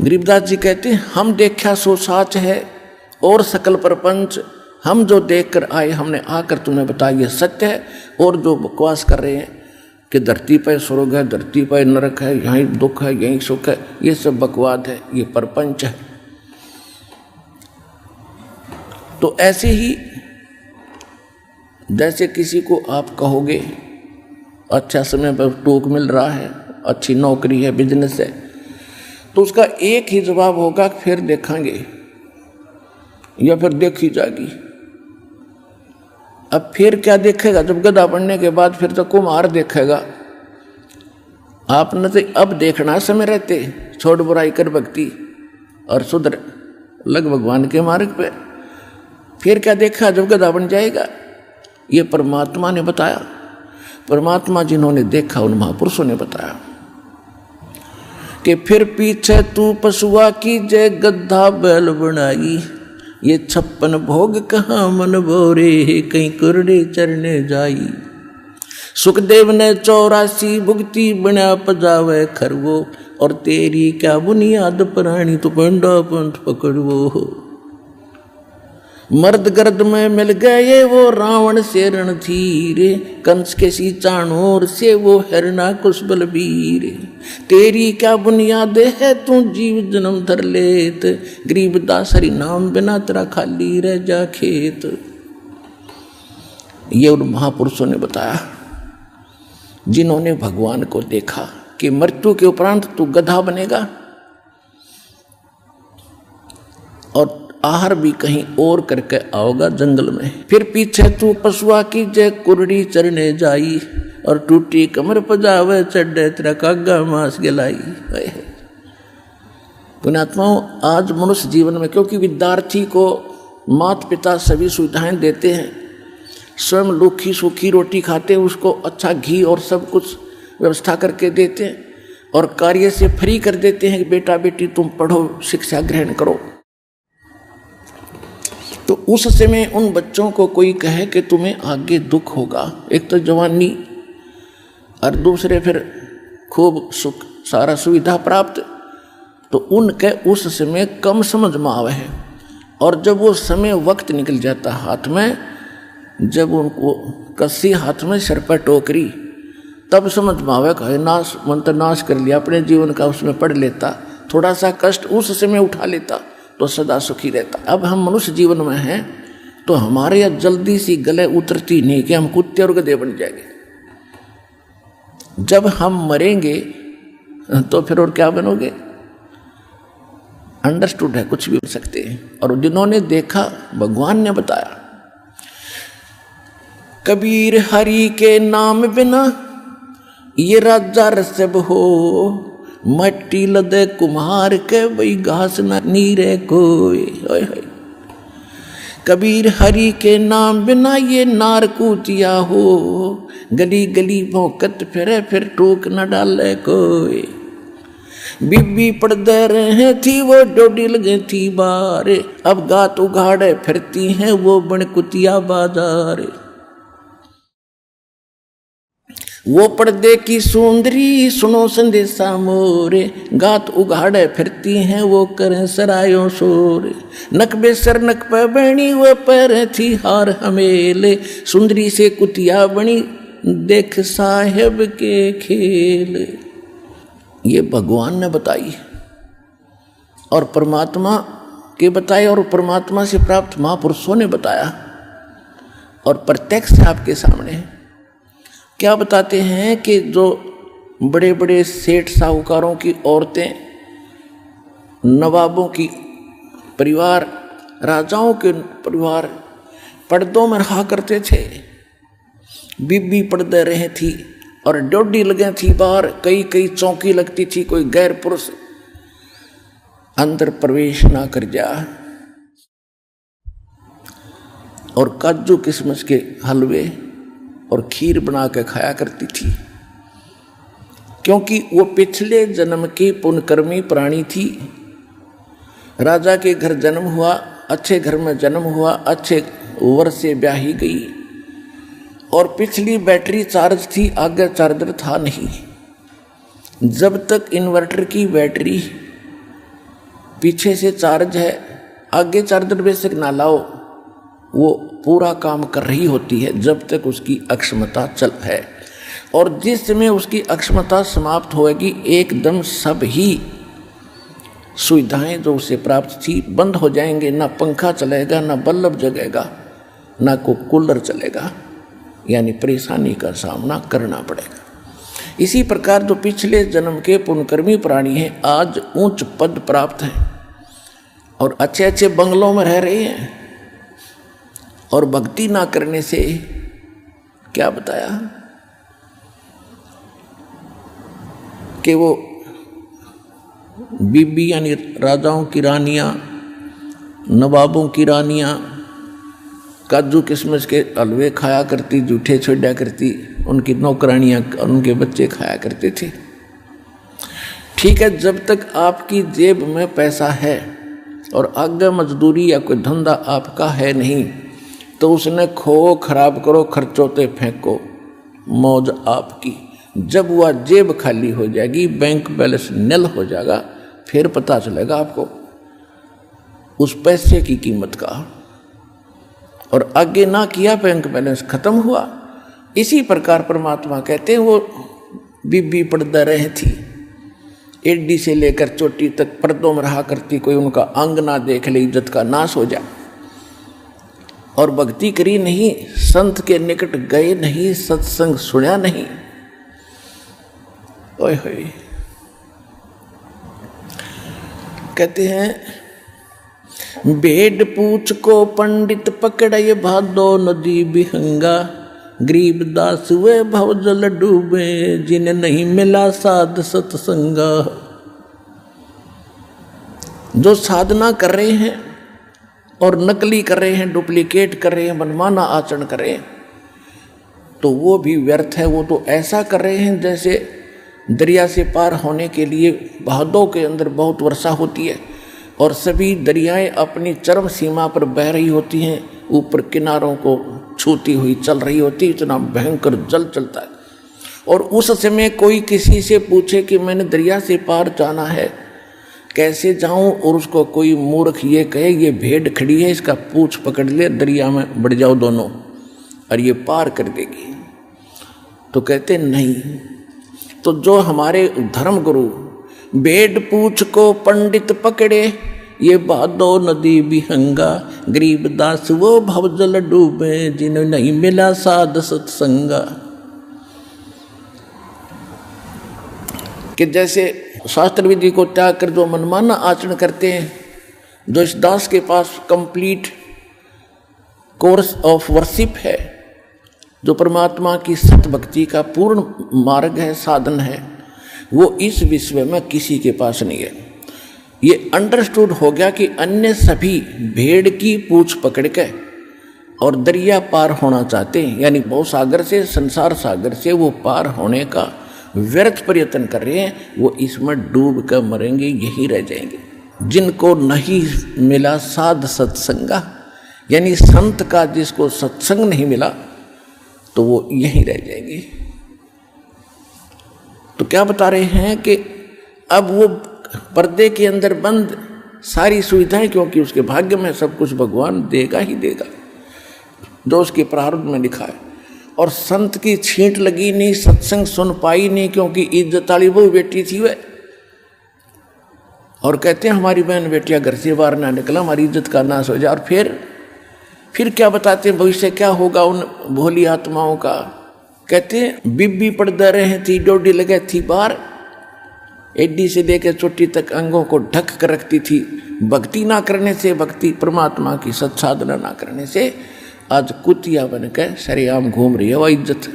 गरीबदास जी कहते हैं हम देखा सो साच है और सकल प्रपंच, हम जो देख कर आए हमने आकर तुम्हें बताया ये सत्य है। और जो बकवास कर रहे हैं कि धरती पर स्वर्ग है, धरती पर नरक है, यहीं दुख है, यहीं सुख है, ये सब बकवाद है, ये प्रपंच है। तो ऐसे ही जैसे किसी को आप कहोगे अच्छा समय पर टोक मिल रहा है, अच्छी नौकरी है, बिजनेस है, तो उसका एक ही जवाब होगा फिर देखेंगे या फिर देखी जाएगी। अब फिर क्या देखेगा? जब गधा बनने के बाद फिर तो कुम्हार देखेगा। आपने तो अब देखना समय रहते, छोड़ बुराई कर भक्ति और सुधर लग भगवान के मार्ग पे। फिर क्या देखा जब गधा बन जाएगा? ये परमात्मा ने बताया। परमात्मा जिन्होंने देखा उन महापुरुषों ने बताया कि फिर पीछे तू पशुआ की जय गद्धा बैल बनाई, ये 56 भोग कहाँ मन बोरे, कहीं कुरड़े चरने जाई। सुखदेव ने 84 भुगती बना पजावे खरवो, और तेरी क्या बुनियाद प्राणी तू पंडा पंथ पकड़वो। मर्द गर्द में मिल गए वो रावण से रणधीर, कंस के सी चाणोर से वो हिरणा कुश बलबीर। तेरी क्या बुनियाद है तू जीव जन्म धर लेत, गरीबदास हरि नाम बिना तेरा खाली रह जा खेत। ये उन महापुरुषों ने बताया जिन्होंने भगवान को देखा कि मृत्यु के उपरांत तू गधा बनेगा और आहार भी कहीं और करके आओगा जंगल में। फिर पीछे तू पशुआ की जय कुरड़ी चरने जाई, और टूटी कमर पजावे चढ़े तेरा कागा मांस गलाई। पुण्यात्माओं, आज मनुष्य जीवन में क्योंकि विद्यार्थी को माता पिता सभी सुविधाएं देते हैं, स्वयं लूखी सूखी रोटी खाते, उसको अच्छा घी और सब कुछ व्यवस्था करके देते हैं, और कार्य से फ्री कर देते हैं कि बेटा बेटी तुम पढ़ो, शिक्षा ग्रहण करो। तो उस समय उन बच्चों को कोई कहे कि तुम्हें आगे दुख होगा, एक तो जवानी और दूसरे फिर खूब सुख सारा सुविधा प्राप्त, तो उनके उस समय कम समझ में आवे है। और जब वो समय वक्त निकल जाता हाथ में, जब उनको कस्सी हाथ में सिर पर टोकरी, तब समझ में आवे कहे नाश मंत्र नाश कर लिया अपने जीवन का, उसमें पढ़ लेता, थोड़ा सा कष्ट उस समय उठा लेता तो सदा सुखी रहता। अब हम मनुष्य जीवन में हैं तो हमारे यह जल्दी सी गले उतरती नहीं कि हम कुत्ते और गधे बन जाएंगे। जब हम मरेंगे तो फिर और क्या बनोगे? अंडरस्टूड है, कुछ भी हो सकते हैं। और जिन्होंने देखा भगवान ने बताया, कबीर हरि के नाम बिना ये राजा रसब हो, मट्टी लदे कुम्हार के वही घास न नीरे कोई। कबीर हरि के नाम बिना ये नार कूतिया हो, गली गली भौंकत फिरे फिर टोक न डाले कोई। बीबी पड़दे रहे थी वो डोडी लगे थी बार, अब गात उघाड़े फिरती हैं वो बन कुतिया बाजार। वो पर्दे की सुंदरी सुनो संदेशा मोरे, गात उघाड़े फिरती हैं वो करें सरायों शोर। नकबे सर नक पे बनी वो पैर थी हार हमेले, सुंदरी से कुतिया बनी देख साहेब के खेल। ये भगवान ने बताई और परमात्मा के बताए, और परमात्मा से प्राप्त महापुरुषों ने बताया, और प्रत्यक्ष आपके सामने है। क्या बताते हैं कि जो बड़े बड़े सेठ साहूकारों की औरतें, नवाबों की परिवार, राजाओं के परिवार पर्दों में रहा करते थे। बीबी पर्दे रहे थी और डोडी लगे थी बाहर, कई कई चौकी लगती थी, कोई गैर पुरुष अंदर प्रवेश ना कर जा। और काजू किशमिश के हलवे और खीर बना के खाया करती थी, क्योंकि वो पिछले जन्म की पुण्यकर्मी प्राणी थी। राजा के घर जन्म हुआ, अच्छे घर में जन्म हुआ, अच्छे वर से ब्याही गई, और पिछली बैटरी चार्ज थी, आगे चार्जर था नहीं। जब तक इन्वर्टर की बैटरी पीछे से चार्ज है, आगे चार्जर बेशक ना लाओ, वो पूरा काम कर रही होती है जब तक उसकी अक्षमता चल है। और जिस समय उसकी अक्षमता समाप्त होगी एकदम सब ही सुविधाएं जो उसे प्राप्त थी बंद हो जाएंगे। ना पंखा चलेगा, ना बल्ब जगेगा, ना को कूलर चलेगा, यानी परेशानी का सामना करना पड़ेगा। इसी प्रकार जो पिछले जन्म के पुण्यकर्मी प्राणी हैं आज उच्च पद प्राप्त हैं और अच्छे अच्छे बंगलों में रह रहे हैं, और भक्ति ना करने से क्या बताया कि वो बीबी यानी राजाओं की रानियां, नवाबों की रानियां काजू किशमिश के हलवे खाया करती, जूठे छोड़ा करती, उनकी नौकरानियां उनके बच्चे खाया करते थे। ठीक है, जब तक आपकी जेब में पैसा है और आगे मजदूरी या कोई धंधा आपका है नहीं, तो उसने खो खराब करो, खर्चों ते फेंको, मौज आपकी। जब वह जेब खाली हो जाएगी, बैंक बैलेंस निल हो जाएगा, फिर पता चलेगा आपको उस पैसे की कीमत का। और आगे ना किया, बैंक बैलेंस खत्म हुआ। इसी प्रकार परमात्मा कहते हैं वो बीबी पर्दा रही थी, एडी से लेकर चोटी तक पर्दों में रहा करती, कोई उनका अंग ना देख ले इज्जत का नाश हो जाए। और भक्ति करी नहीं, संत के निकट गए नहीं, सत्संग सुना नहीं। ओए होए, कहते हैं भेड़ पूछ को पंडित पकड़े, भादो नदी बिहंगा, गरीब दास वे भव जल डूबे, जिन्हें नहीं मिला साध सत्संगा। जो साधना कर रहे हैं और नकली कर रहे हैं, डुप्लीकेट कर रहे हैं, मनमाना आचरण कर रहे हैं, तो वो भी व्यर्थ है। वो तो ऐसा कर रहे हैं जैसे दरिया से पार होने के लिए भादों के अंदर बहुत वर्षा होती है और सभी दरियाएं अपनी चरम सीमा पर बह रही होती हैं, ऊपर किनारों को छूती हुई चल रही होती, इतना भयंकर जल चलता है। और उस समय कोई किसी से पूछे कि मैंने दरिया से पार जाना है, कैसे जाऊं, और उसको कोई मूर्ख ये कहे ये भेड़ खड़ी है, इसका पूंछ पकड़ ले, दरिया में बढ़ जाओ दोनों और ये पार कर देगी, तो कहते नहीं। तो जो हमारे धर्म गुरु भेड़ पूछ को पंडित पकड़े, ये भादो नदी बिहंगा, गरीब दास वो भवजल डूबे, जिन्हें नहीं मिला साध सत्संगा। कि जैसे शास्त्र विधि को त्याग कर जो मनमाना आचरण करते हैं, जो इस दास के पास कंप्लीट कोर्स ऑफ वर्शिप है, जो परमात्मा की सत भक्ति का पूर्ण मार्ग है, साधन है, वो इस विश्व में किसी के पास नहीं है। ये अंडरस्टूड हो गया कि अन्य सभी भेड़ की पूंछ पकड़ के और दरिया पार होना चाहते हैं, यानी भव सागर से, संसार सागर से वो पार होने का व्यर्थ प्रयत्न कर रहे हैं, वो इसमें डूब कर मरेंगे, यही रह जाएंगे। जिनको नहीं मिला साध सत्संगा, यानी संत का जिसको सत्संग नहीं मिला, तो वो यहीं रह जाएंगे। तो क्या बता रहे हैं कि अब वो पर्दे के अंदर बंद सारी सुविधाएं, क्योंकि उसके भाग्य में सब कुछ भगवान देगा ही देगा जो उसके प्रारब्ध में लिखा है। और संत की छींट लगी नहीं, सत्संग सुन पाई नहीं, क्योंकि इज्जत वाली वो बेटी थी वह। और कहते हैं हमारी बहन बेटियां घर से बाहर ना निकला, हमारी इज्जत का नाश हो जाए। और फिर क्या बताते हैं भविष्य क्या होगा उन भोली आत्माओं का। कहते हैं बीबी पर्दा रहे थी, डोडी लगे थी बाहर, एडी से लेकर चोटी तक अंगों को ढक कर रखती थी। भक्ति ना करने से, भक्ति परमात्मा की सत्साधना ना करने से आज कुतिया बनकर सरेआम घूम रही है वह इज्जत।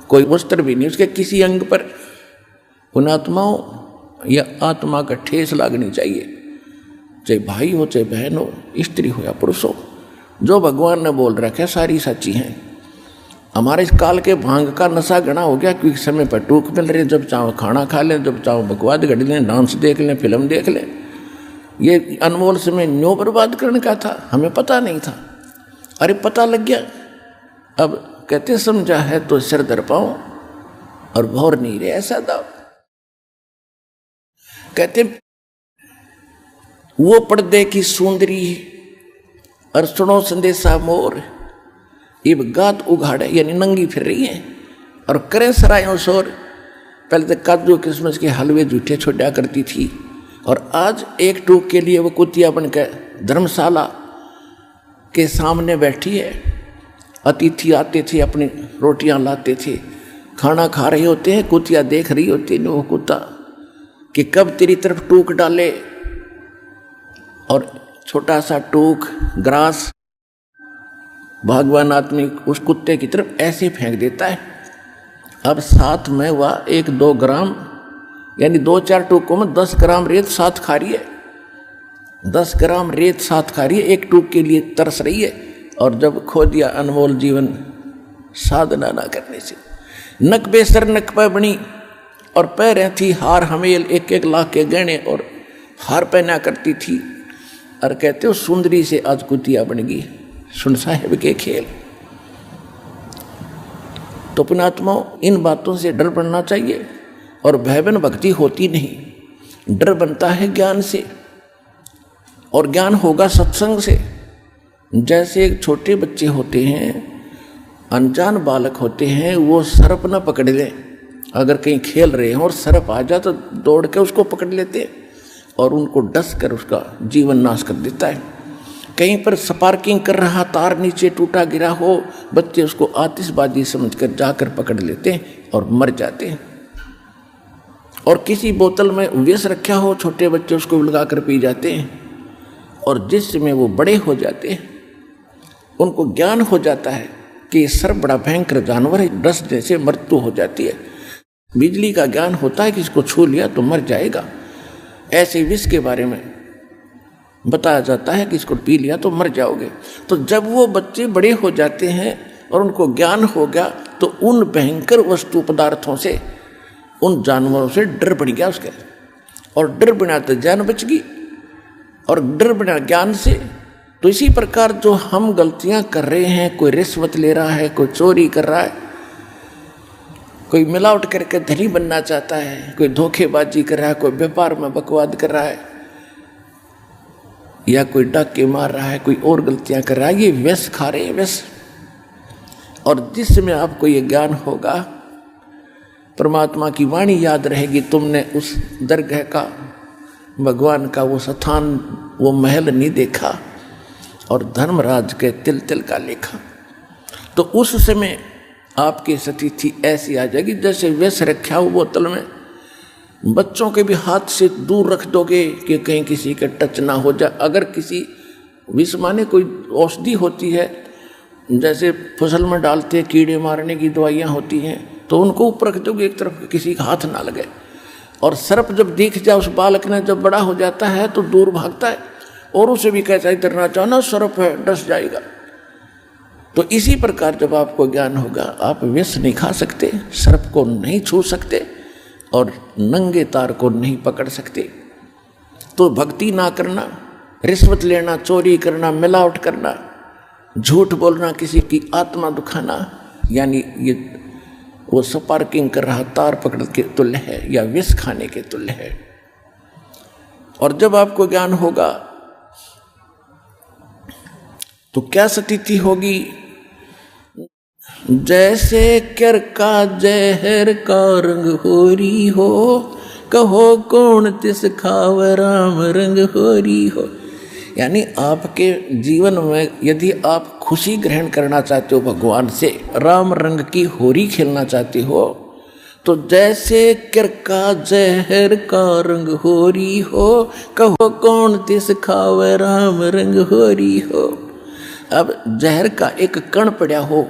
कोई वस्त्र भी नहीं उसके किसी अंग पर। उन आत्माओं या आत्मा का ठेस लागनी चाहिए, चाहे भाई हो, चाहे बहन हो, स्त्री हो या पुरुष हो। जो भगवान ने बोल रखा सारी सच्ची हैं। हमारे इस काल के भांग का नशा घना हो गया, क्योंकि समय पर टूक मिल रहे, जब चाहो खाना खा लें, जब चाहो बकवाद घड़ लें, डांस देख लें, फिल्म देख लें। ये अनमोल समय न्यों बर्बाद करने का था, हमें पता नहीं था। अरे पता लग गया, अब कहते समझा है तो सिर दर पाओ और भौर नहीं रहे, ऐसा दाव। कहते वो पर्दे की सुंदरी और सुनो संदेशा मोर, इब गात उघाड़े यानी नंगी फिर रही है और करें सरायों शोर। पहले तो काजू किस्मस के हलवे जूठे छोड़ा करती थी और आज एक टूक के लिए वो कुतिया बनकर धर्मशाला के सामने बैठी है। अतिथि आते थे, अपनी रोटियां लाते थे, खाना खा रहे होते हैं, कुतिया देख रही होती है वो कुत्ता कि कब तेरी तरफ टूक डाले। और छोटा सा टूक ग्रास भगवान आदमी उस कुत्ते की तरफ ऐसे फेंक देता है। अब साथ में वह 1-2 ग्राम यानी 2-4 टूकों में 10 ग्राम रेत साथ खा रही है। 10 ग्राम रेत साथ खा रही है, एक टूक के लिए तरस रही है। और जब खो दिया अनमोल जीवन साधना ना करने से, नक बेसर नक पे बनी और पैरें थी हार हमेल, 1-1 लाख के गहने और हार पहना करती थी। और कहते हो सुंदरी से आज कुतिया बन गई, सुन साहेब के खेल। तो पुण्यात्माओं, इन बातों से डर बनना चाहिए। और भयवन भक्ति होती नहीं, डर बनता है ज्ञान से, और ज्ञान होगा सत्संग से। जैसे एक छोटे बच्चे होते हैं, अनजान बालक होते हैं, वो सर्प न पकड़ लें। अगर कहीं खेल रहे हैं और सर्प आ जाए तो दौड़ के उसको पकड़ लेते हैं और उनको डस कर उसका जीवन नाश कर देता है। कहीं पर स्पार्किंग कर रहा तार नीचे टूटा गिरा हो, बच्चे उसको आतिशबाजी समझकर जाकर पकड़ लेते हैं और मर जाते हैं। और किसी बोतल में विष रखा हो, छोटे बच्चे उसको लगा कर पी जाते हैं। और जिसमें वो बड़े हो जाते हैं, उनको ज्ञान हो जाता है कि ये सर्प बड़ा भयंकर जानवर है, डस जैसे मृत्यु हो जाती है। बिजली का ज्ञान होता है कि इसको छू लिया तो मर जाएगा। ऐसे विष के बारे में बताया जाता है कि इसको पी लिया तो मर जाओगे। तो जब वो बच्चे बड़े हो जाते हैं और उनको ज्ञान हो गया, तो उन भयंकर वस्तु पदार्थों से, उन जानवरों से डर बढ़ गया उसके। और डर बिना तो जान बच गई, और डर बिना ज्ञान से। तो इसी प्रकार जो हम गलतियां कर रहे हैं, कोई रिश्वत ले रहा है, कोई चोरी कर रहा है, कोई मिलावट करके धनी बनना चाहता है, कोई धोखेबाजी कर रहा है, कोई व्यापार में बकवाद कर रहा है, या कोई डाके मार रहा है, कोई और गलतियां कर रहा है, ये व्यस खा रहे हैं, व्यस। और जिसमें आपको ये ज्ञान होगा, परमात्मा की वाणी याद रहेगी, तुमने उस दरगाह का, भगवान का वो स्थान, वो महल नहीं देखा और धर्मराज के तिल तिल का लेखा, तो उस समय आपकी स्थिति ऐसी आ जाएगी जैसे व्यस रखा हो बोतल में। बच्चों के भी हाथ से दूर रख दोगे कि कहीं किसी के टच ना हो जाए। अगर किसी विष माने कोई औषधि होती है, जैसे फसल में डालते कीड़े मारने की दवाइयाँ होती हैं, तो उनको ऊपर रख दोगे एक तरफ, किसी का हाथ ना लगे। और सर्प जब दिख जाए उस बालक ने, जब बड़ा हो जाता है तो दूर भागता है और उसे भी कहता है इधर ना जाना, सर्प है, डस जाएगा। तो इसी प्रकार जब आपको ज्ञान होगा, आप विष नहीं खा सकते, सर्प को नहीं छू सकते और नंगे तार को नहीं पकड़ सकते। तो भक्ति ना करना, रिश्वत लेना, चोरी करना, मिलावट करना, झूठ बोलना, किसी की आत्मा दुखाना, यानी ये वो स्पार्किंग कर रहा तार पकड़ के तुल्य है या विष खाने के तुल्य है। और जब आपको ज्ञान होगा तो क्या स्थिति होगी? जैसे कर का जहर का रंग होरी हो, कहो कौन तिस खाव राम रंग होरी हो। यानी आपके जीवन में यदि आप खुशी ग्रहण करना चाहते हो भगवान से, राम रंग की होरी खेलना चाहते हो, तो जैसे कर का जहर का रंग होरी हो, कहो कौन तिस खाव राम रंग होरी हो। अब जहर का एक कण पड़ा हो,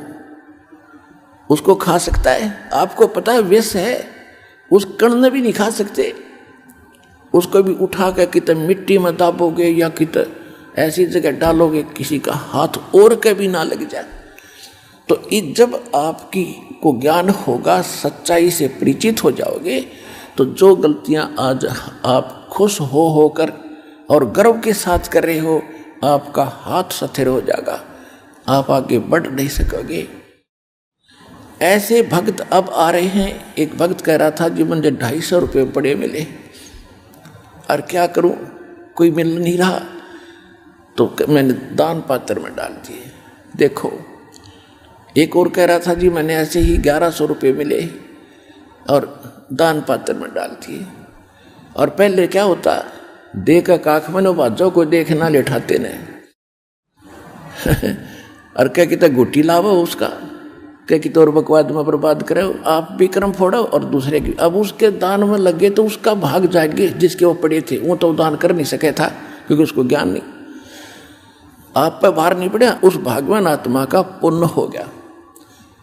उसको खा सकता है? आपको पता है विष है, उस कण में भी नहीं खा सकते। उसको भी उठा कर कितने मिट्टी में दाबोगे या कितने ऐसी जगह डालोगे किसी का हाथ और के भी ना लग जाए। तो जब आपकी को ज्ञान होगा, सच्चाई से परिचित हो जाओगे, तो जो गलतियां आज आप खुश होकर और गर्व के साथ कर रहे हो, आपका हाथ सथिर हो जाएगा, आप आगे बढ़ नहीं सकोगे। ऐसे भक्त अब आ रहे हैं। एक भक्त कह रहा था जी मुझे 250 रुपये बड़े मिले और क्या करूं, कोई मिल नहीं रहा, तो मैंने दान पात्र में डाल दिए। देखो, एक और कह रहा था जी मैंने ऐसे ही 1100 रुपये मिले और दान पात्र में डाल दिए। और पहले क्या होता, देख काख में बाजो को देखना लेठाते ने और क्या कहता घुट्टी लावो उसका, क्या कि तोर बकवाद में बर्बाद करे, आप भी कर्म फोड़ो और दूसरे की। अब उसके दान में लगे तो उसका भाग जाएंगे, जिसके वो पड़े थे वो तो दान कर नहीं सके था क्योंकि उसको ज्ञान नहीं, आप पे भार नहीं पड़ा, उस भागवान आत्मा का पुण्य हो गया।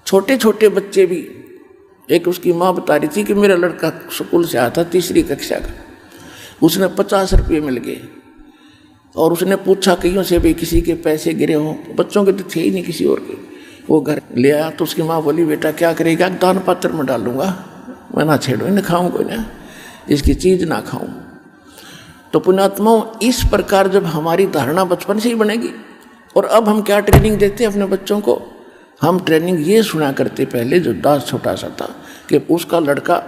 छोटे छोटे बच्चे भी, एक उसकी माँ बता रही थी कि मेरा लड़का स्कूल से आता 3री कक्षा का, उसने 50 रुपये मिल गए और उसने पूछा कईयों से भी किसी के पैसे गिरे हों, बच्चों के तो थे ही नहीं किसी और के। वो घर ले आया तो उसकी माँ बोली बेटा क्या करेगा, दान पात्र में डालूंगा, मैं ना छेड़ो इन्हें, खाऊंगा ना, इसकी चीज़ ना खाऊं। तो पुण्यात्माओं, इस प्रकार जब हमारी धारणा बचपन से ही बनेगी। और अब हम क्या ट्रेनिंग देते हैं अपने बच्चों को, हम ट्रेनिंग ये सुना करते पहले जो दास छोटा सा था कि उसका लड़का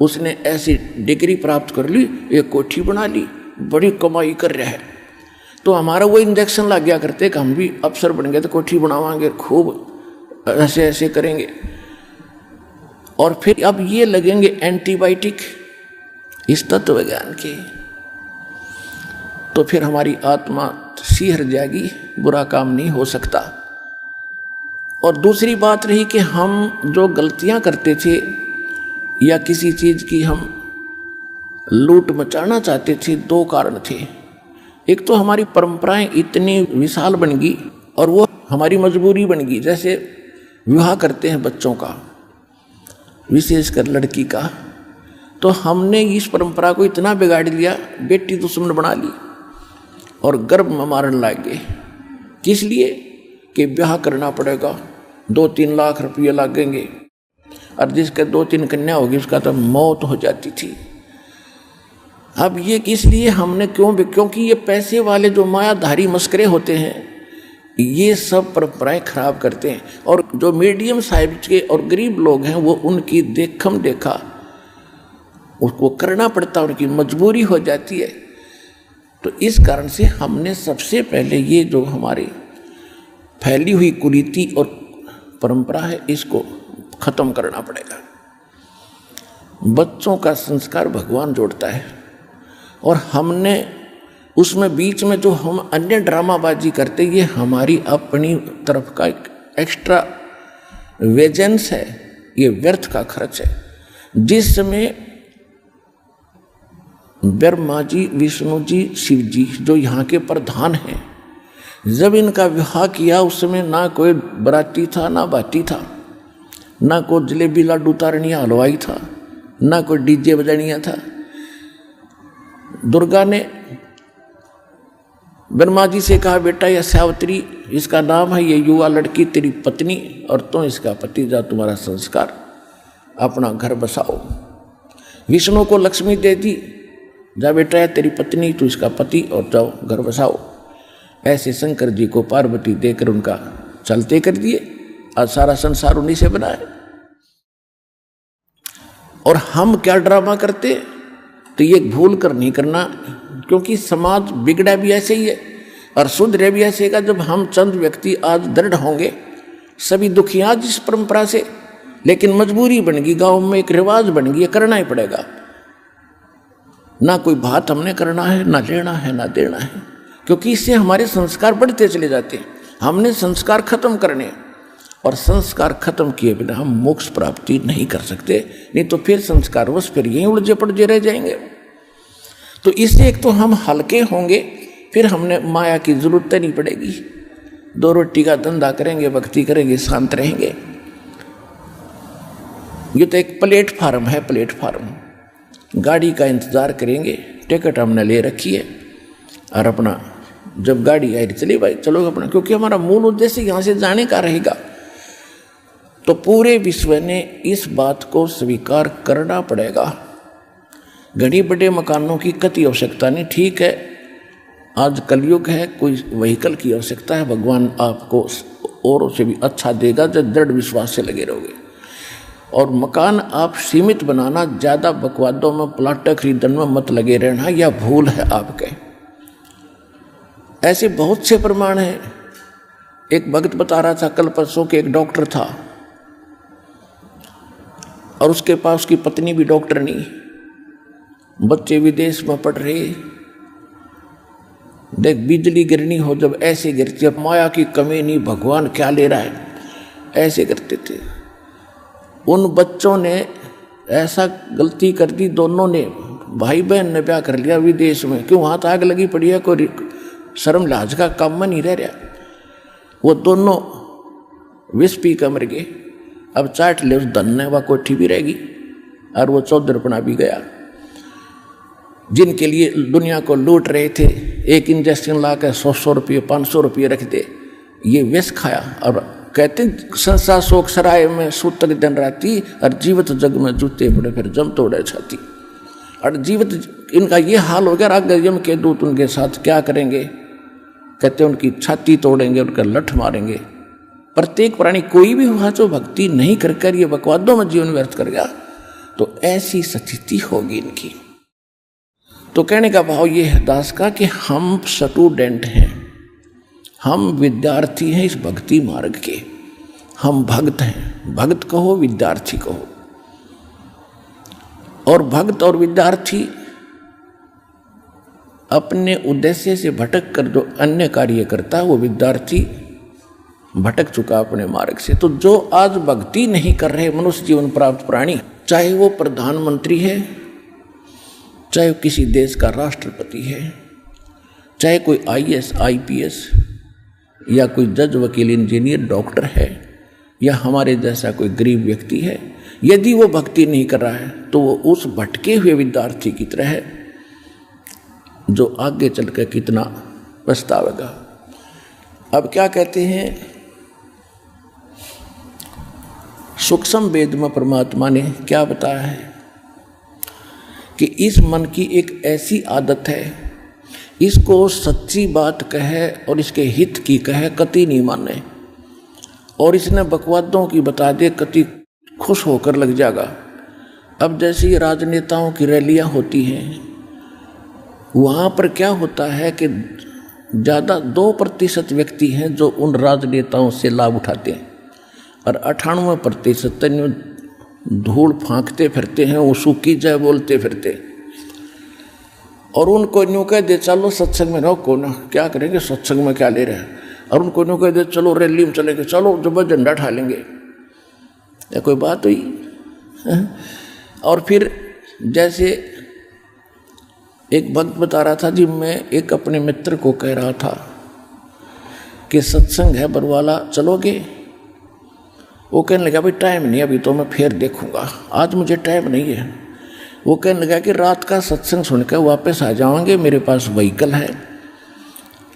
उसने ऐसी डिग्री प्राप्त कर ली, एक कोठी बना ली, बड़ी कमाई कर रहा है, तो हमारा वो इंजेक्शन लग गया करते कि हम भी अफसर बन गए तो कोठी बनावाएंगे, खूब ऐसे ऐसे करेंगे। और फिर अब ये लगेंगे एंटीबायोटिक इस तत्व ज्ञान के, तो फिर हमारी आत्मा सिहर जाएगी, बुरा काम नहीं हो सकता। और दूसरी बात रही कि हम जो गलतियां करते थे या किसी चीज की हम लूट मचाना चाहते थे, 2 कारण थे। एक तो हमारी परंपराएं इतनी विशाल बन गई और वो हमारी मजबूरी बन गई। जैसे विवाह करते हैं बच्चों का, विशेषकर लड़की का, तो हमने इस परंपरा को इतना बिगाड़ लिया, बेटी दुश्मन बना ली और गर्भ में मारने लग गए। किस लिए कि ब्याह करना पड़ेगा, 2-3 लाख रुपये लगेंगे, और जिसके 2-3 कन्या होगी उसका तो मौत हो जाती थी। अब ये किस लिए हमने क्योंकि ये पैसे वाले जो मायाधारी मस्करे होते हैं, ये सब परंपराएं खराब करते हैं। और जो मीडियम साइज के और गरीब लोग हैं वो उनकी देखम देखा उसको करना पड़ता, उनकी मजबूरी हो जाती है। तो इस कारण से हमने सबसे पहले ये जो हमारी फैली हुई कुरीति और परंपरा है इसको खत्म करना पड़ेगा। बच्चों का संस्कार भगवान जोड़ता है और हमने उसमें बीच में जो हम अन्य ड्रामाबाजी करते, ये हमारी अपनी तरफ का एक एक्स्ट्रा वेजेंस है, ये व्यर्थ का खर्च है। जिस समय ब्रह्मा जी, विष्णु जी, शिव जी जो यहाँ के प्रधान हैं, जब इनका विवाह किया उस समय ना कोई बराती था, ना बाती था, ना कोई जलेबी लाडू तारनिया हलवाई था, ना कोई डीजे बजानिया था। दुर्गा ने ब्रह्मा जी से कहा बेटा यह सावित्री इसका नाम है, ये युवा लड़की तेरी पत्नी और तुम इसका पति, जा तुम्हारा संस्कार, अपना घर बसाओ। विष्णु को लक्ष्मी दे दी, जा बेटा है तेरी पत्नी, तू इसका पति और जाओ घर बसाओ। ऐसे शंकर जी को पार्वती देकर उनका चलते कर दिए। आज सारा संसार उन्हीं से बना है। और हम क्या ड्रामा करते, तो ये भूल कर नहीं करना, क्योंकि समाज बिगड़ा भी ऐसे ही है और सुधरे भी ऐसे का। जब हम चंद व्यक्ति आज दृढ़ होंगे, सभी दुखी आज इस परंपरा से, लेकिन मजबूरी बन गई, गांव में एक रिवाज बन गई, करना ही पड़ेगा। ना कोई बात हमने करना है, ना लेना है, ना देना है, क्योंकि इससे हमारे संस्कार बढ़ते चले जाते हैं। हमने संस्कार खत्म करने, और संस्कार खत्म किए बिना हम मोक्ष प्राप्ति नहीं कर सकते, नहीं तो फिर संस्कारवश फिर यहीं उलझे पड़जे रह जाएंगे। तो इससे एक तो हम हल्के होंगे, फिर हमने माया की जरूरत नहीं पड़ेगी, 2 रोटी का धंधा करेंगे, भक्ति करेंगे, शांत रहेंगे। ये तो एक प्लेटफार्म है, प्लेटफार्म, गाड़ी का इंतजार करेंगे, टिकट हमने ले रखी है और अपना जब गाड़ी आई चलिए भाई चलो अपना, क्योंकि हमारा मूल उद्देश्य यहाँ से जाने का रहेगा। तो पूरे विश्व ने इस बात को स्वीकार करना पड़ेगा। घड़ी बड़े मकानों की कति आवश्यकता नहीं, ठीक है आज कलयुग है, कोई व्हीकल की आवश्यकता है, भगवान आपको औरों से भी अच्छा देगा जब दृढ़ विश्वास से लगे रहोगे। और मकान आप सीमित बनाना, ज़्यादा बकवादों में प्लाट खरीदने में मत लगे रहना, यह भूल है आपके। ऐसे बहुत से प्रमाण हैं। एक भक्त बता रहा था कल परसों के, एक डॉक्टर था और उसके पास उसकी पत्नी भी डॉक्टर नहीं, बच्चे विदेश में पढ़ रहे। देख बिजली गिरनी हो जब ऐसे गिरती, अब माया की कमी नहीं, भगवान क्या ले रहा है, ऐसे करते थे। उन बच्चों ने ऐसा गलती कर दी, दोनों ने, भाई बहन ने ब्याह कर लिया विदेश में, क्यों वहाँ तो आग लगी पड़ी है, कोई शर्म लाज का काम में नहीं रह रहा। वो दोनों विष पी कर मर गए। अब चाट ले उस धन ने, वह कोठी भी रहेगी और वो चौधरपना भी गया। जिनके लिए दुनिया को लूट रहे थे, एक इंजेक्शन ला कर 100 रुपये 500 रुपये रख दे, ये विष खाया। और कहते संसार शोक सराय में सूतक दिन राती, और जीवित जग में जूते पड़े फिर जम तोड़े छाती। और जीवित इनका ये हाल हो गया, आगे यम के दूत उनके साथ क्या करेंगे, कहते उनकी छाती तोड़ेंगे, उनका लठ मारेंगे। प्रत्येक प्राणी कोई भी हुआ जो भक्ति नहीं कर ये बकवादों में जीवन व्यर्थ कर गया, तो ऐसी स्थिति होगी इनकी। तो कहने का भाव ये है दास का कि हम स्टूडेंट हैं, हम विद्यार्थी हैं इस भक्ति मार्ग के, हम भक्त हैं। भक्त कहो विद्यार्थी कहो। और भक्त और विद्यार्थी अपने उद्देश्य से भटक कर जो अन्य कार्य करता है, वो विद्यार्थी भटक चुका अपने मार्ग से। तो जो आज भक्ति नहीं कर रहे मनुष्य जीवन प्राप्त प्राणी, चाहे वो प्रधानमंत्री है, चाहे किसी देश का राष्ट्रपति है, चाहे कोई IAS IPS या कोई जज वकील इंजीनियर डॉक्टर है, या हमारे जैसा कोई गरीब व्यक्ति है, यदि वो भक्ति नहीं कर रहा है तो वो उस भटके हुए विद्यार्थी की तरह है जो आगे चलकर कितना पछतावेगा। अब क्या कहते हैं, सूक्ष्म वेद में परमात्मा ने क्या बताया है कि इस मन की एक ऐसी आदत है, इसको सच्ची बात कहे और इसके हित की कहे कति नहीं माने, और इसने बकवादों की बता दे कति खुश होकर लग जाएगा। अब जैसी राजनेताओं की रैलियां होती हैं, वहाँ पर क्या होता है कि ज़्यादा 2% व्यक्ति हैं जो उन राजनेताओं से लाभ उठाते हैं, और 98% धूल फांकते फिरते हैं, वो सूखी जय बोलते फिरते। और उनको न्यू कह दे चलो सत्संग में रहो, को ना क्या करेंगे, सत्संग में क्या ले रहे हैं। और उनको न्यू कह दे चलो रैली में चलेंगे, चलो जब झंडा उठा लेंगे, या कोई बात हुई। और फिर जैसे एक भक्त बता रहा था जी, मैं एक अपने मित्र को कह रहा था कि सत्संग है बरवाला चलोगे। वो कहने लगा भाई टाइम नहीं, अभी तो मैं फिर देखूंगा, आज मुझे टाइम नहीं है। वो कहने लगा कि रात का सत्संग सुनकर वापस आ जाओगे, मेरे पास व्हीकल है,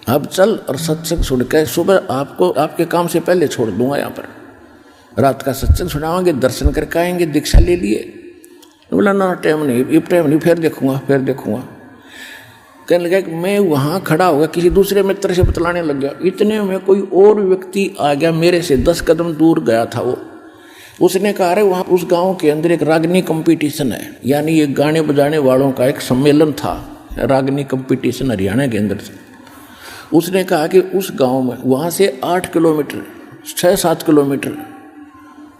अब चल और सत्संग सुनकर सुबह आपको आपके काम से पहले छोड़ दूंगा यहाँ पर। रात का सत्संग सुनाओगे, दर्शन करके आएंगे, दीक्षा ले लिए। बोला ना टाइम नहीं, ये टाइम नहीं, फिर देखूंगा फिर देखूंगा। कहने लगा कि मैं वहाँ खड़ा होगा, किसी दूसरे मित्र से बतलाने लग गया। इतने में कोई और व्यक्ति आ गया, मेरे से 10 कदम दूर गया था वो। उसने कहा अरे वहाँ उस गांव के अंदर एक रागनी कंपटीशन है, यानी ये गाने बजाने वालों का एक सम्मेलन था, रागनी कंपटीशन हरियाणा के अंदर से। उसने कहा कि उस गांव में वहाँ से 8 किलोमीटर 6-7 किलोमीटर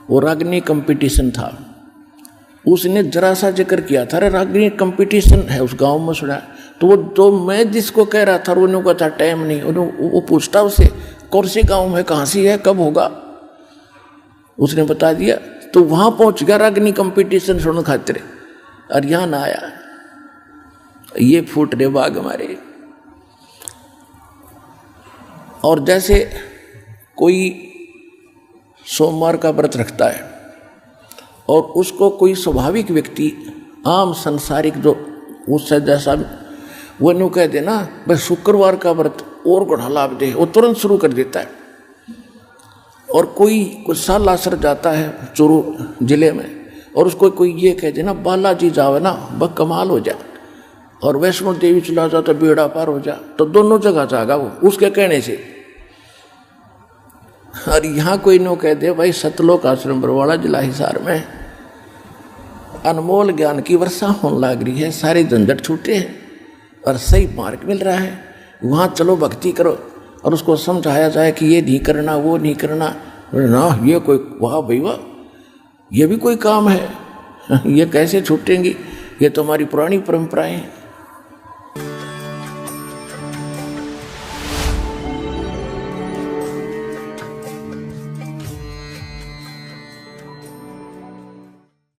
वो रागनी कंपटीशन था। उसने जरा सा जिक्र किया था, अरे रागनी कंपटीशन है उस गांव में, सुना। तो वो जो मैं जिसको कह रहा था उन्होंने कहा था टाइम नहीं। वो पूछता उसे कौन से गांव में, कहाँ से है, कब होगा। उसने बता दिया, तो वहाँ पहुँच गया रागनी कंपटीशन सुन खातिर, और यहाँ ना आया। ये फूट रहे बाग हमारे। और जैसे कोई सोमवार का व्रत रखता है और उसको कोई स्वाभाविक व्यक्ति आम संसारिक जो उससे जैसा वो न्यू कह देना भाई शुक्रवार का व्रत और गुणा लाभ दे, वो तुरंत शुरू कर देता है। और कोई कुछ साल आसर जाता है चूरू जिले में और उसको कोई ये कह देना बालाजी जावे ना बस कमाल हो जा, और वैष्णो देवी चला जाओ तो बेड़ा पार हो जा, तो दोनों जगह जाएगा वो उसके कहने से। और यहाँ कोई नो कह दे भाई सतलोक आश्रम बरवाड़ा जिला हिसार में अनमोल ज्ञान की वर्षा होने लग रही है, सारे झंझट छूटे हैं और सही मार्ग मिल रहा है। वहाँ चलो भक्ति करो, और उसको समझाया जाए कि ये नहीं करना, वो नहीं करना, ना ये कोई, वाह भाई वाह, ये भी कोई काम है, ये कैसे छूटेंगी, ये तो हमारी पुरानी परंपराएं हैं।